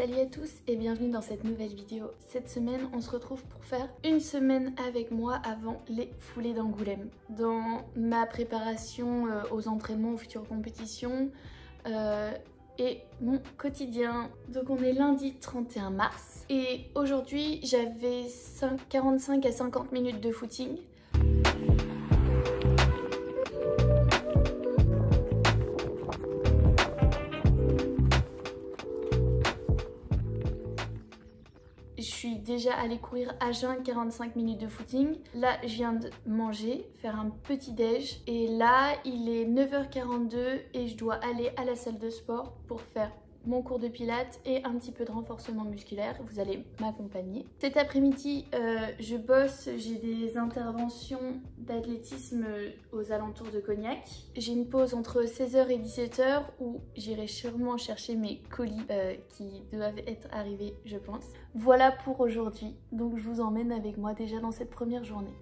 Salut à tous et bienvenue dans cette nouvelle vidéo. Cette semaine, on se retrouve pour faire une semaine avec moi avant les foulées d'Angoulême. Dans ma préparation aux entraînements, aux futures compétitions et mon quotidien. Donc on est lundi 31 mars et aujourd'hui j'avais 45 à 50 minutes de footing. Je suis déjà allée courir à jeun 45 minutes de footing. Là, je viens de manger, faire un petit déj. Et là, il est 9h42 et je dois aller à la salle de sport pour faire mon cours de pilates et un petit peu de renforcement musculaire. Vous allez m'accompagner. Cet après-midi, je bosse. J'ai des interventions d'athlétisme aux alentours de Cognac. J'ai une pause entre 16h et 17h où j'irai sûrement chercher mes colis qui doivent être arrivés, je pense. Voilà pour aujourd'hui. Donc je vous emmène avec moi déjà dans cette première journée.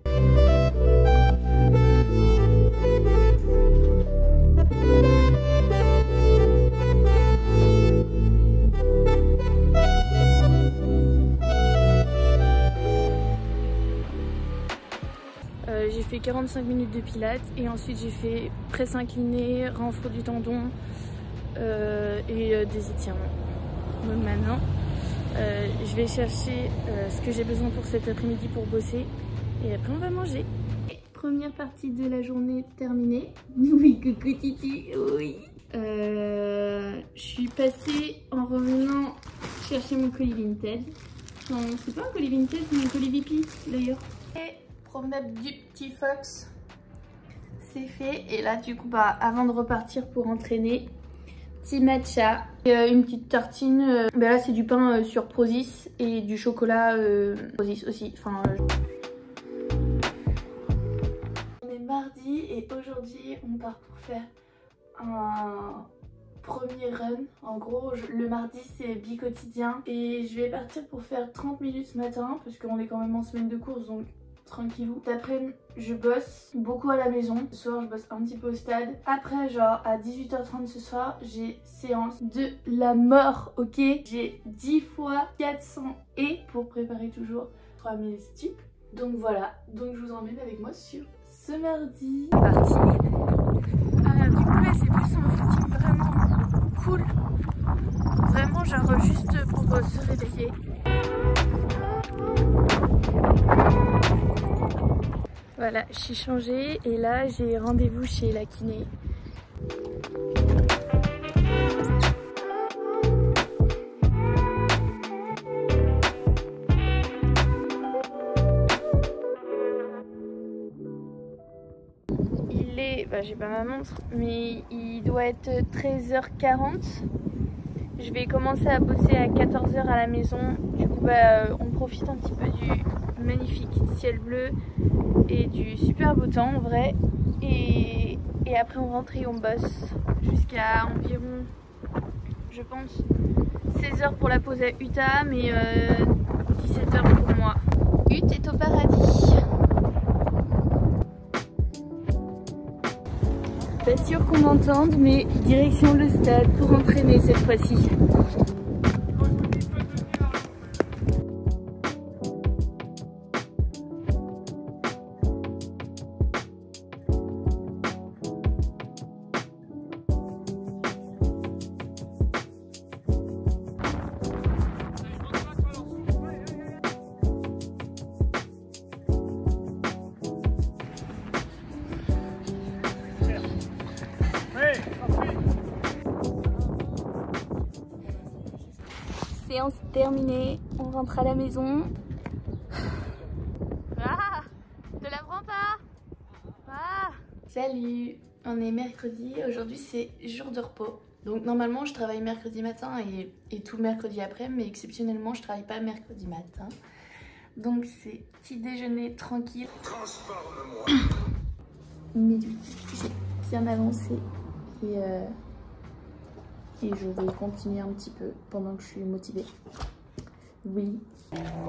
J'ai fait 45 minutes de pilates et ensuite j'ai fait presse inclinée, renfort du tendon et des étirements. Donc maintenant, je vais chercher ce que j'ai besoin pour cet après-midi pour bosser et après on va manger. Première partie de la journée terminée. Oui, coucou Titi, oui. Je suis passée en revenant chercher mon colis Vinted. Non, c'est pas un colis Vinted, c'est un colis Vipi d'ailleurs. Promenade du petit Fox, c'est fait. Et là du coup avant de repartir pour entraîner, petit matcha, une petite tartine. Là c'est du pain sur Prozis et du chocolat Prozis aussi. On est mardi et aujourd'hui on part pour faire un premier run. En gros le mardi c'est bi-quotidien et je vais partir pour faire 30 minutes ce matin parce qu'on est quand même en semaine de course, donc tranquillou. D'après je bosse beaucoup à la maison. Ce soir je bosse un petit peu au stade. Après genre à 18h30 ce soir j'ai séance de la mort, ok. J'ai 10 fois 400 et pour préparer toujours 3000 steps. Donc voilà, donc je vous emmène avec moi sur ce mardi. Parti. Du coup là c'est plus un footing vraiment cool. Vraiment genre juste pour se réveiller. Voilà, je suis changée et là j'ai rendez-vous chez la kiné. Il est, j'ai pas ma montre, mais il doit être 13h40. Je vais commencer à bosser à 14h à la maison. Du coup on profite un petit peu du magnifique ciel bleu et du super beau temps en vrai. Et après on rentre et on bosse jusqu'à environ, je pense, 16h pour la pause à Utah, mais 17h pour moi. Ut est au paradis. Pas sûr qu'on m'entende, mais direction le stade pour entraîner cette fois-ci. Séance terminée, on rentre à la maison. Ah, te la prends pas? Ah. Salut, on est mercredi, aujourd'hui c'est jour de repos. Donc normalement je travaille mercredi matin et tout le mercredi après, mais exceptionnellement je travaille pas mercredi matin. Donc c'est petit déjeuner tranquille. Midi, j'ai bien avancé et je vais continuer un petit peu pendant que je suis motivée. Oui.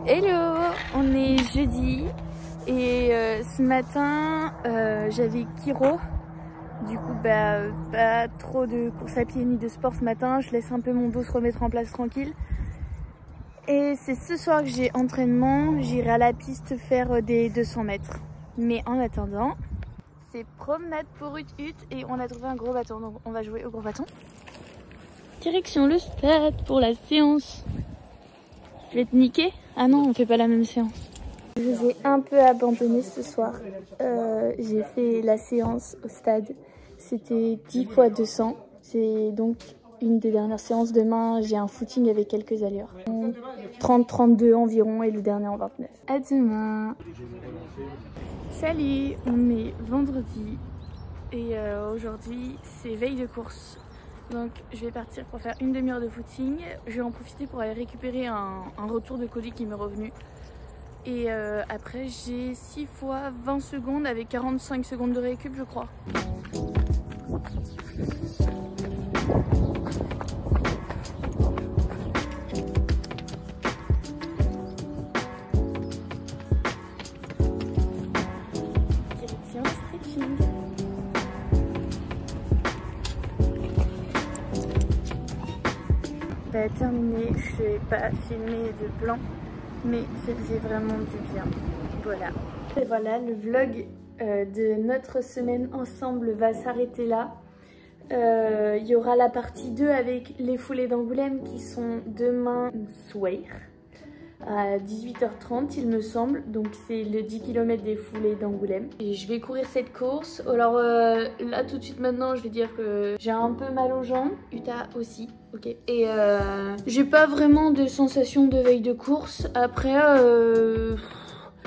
Hello, on est jeudi et ce matin j'avais chiro. Du coup pas trop de course à pied ni de sport ce matin. Je laisse un peu mon dos se remettre en place tranquille. Et c'est ce soir que j'ai entraînement. J'irai à la piste faire des 200 mètres. Mais en attendant, c'est promenade pour Hut et on a trouvé un gros bâton. Donc on va jouer au gros bâton. Direction le stade pour la séance. Je vais te niquer? Ah non, on fait pas la même séance. Je vous ai un peu abandonné ce soir. J'ai fait la séance au stade. C'était 10 fois 200. C'est donc une des dernières séances. Demain, j'ai un footing avec quelques allures. 30-32 environ et le dernier en 29. À demain. Salut, on est vendredi et aujourd'hui c'est veille de course. Donc je vais partir pour faire une demi-heure de footing. Je vais en profiter pour aller récupérer un retour de colis qui m'est revenu. Et après j'ai 6 fois 20 secondes avec 45 secondes de récup je crois. Direction stretching. Bah, terminé, je n'ai pas filmé de plan, mais ça faisait vraiment du bien. Voilà. Et voilà, le vlog de notre semaine ensemble va s'arrêter là. Il y aura la partie 2 avec les foulées d'Angoulême qui sont demain soir à 18h30 il me semble. Donc c'est le 10 km des foulées d'Angoulême. Et je vais courir cette course. Alors là tout de suite maintenant je vais dire que j'ai un peu mal aux jambes. Uta aussi. Ok. Et j'ai pas vraiment de sensation de veille de course. Après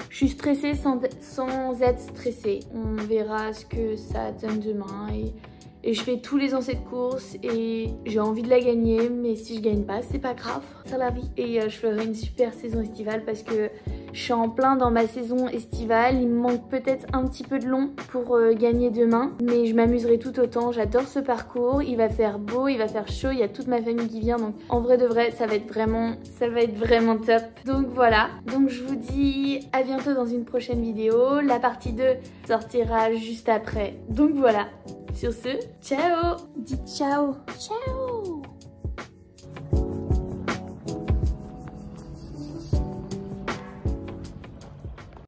je suis stressée sans être stressée. On verra ce que ça donne demain et je fais tous les ans cette course et j'ai envie de la gagner, mais si je gagne pas, c'est pas grave, c'est la vie. Et je ferai une super saison estivale parce que je suis en plein dans ma saison estivale. Il me manque peut-être un petit peu de long pour gagner demain, mais je m'amuserai tout autant. J'adore ce parcours, il va faire beau, il va faire chaud, il y a toute ma famille qui vient, donc en vrai de vrai, ça va être vraiment top. Donc voilà, donc je vous dis à bientôt dans une prochaine vidéo. La partie 2 sortira juste après. Donc voilà. Sur ce, ciao! Dis ciao! Ciao!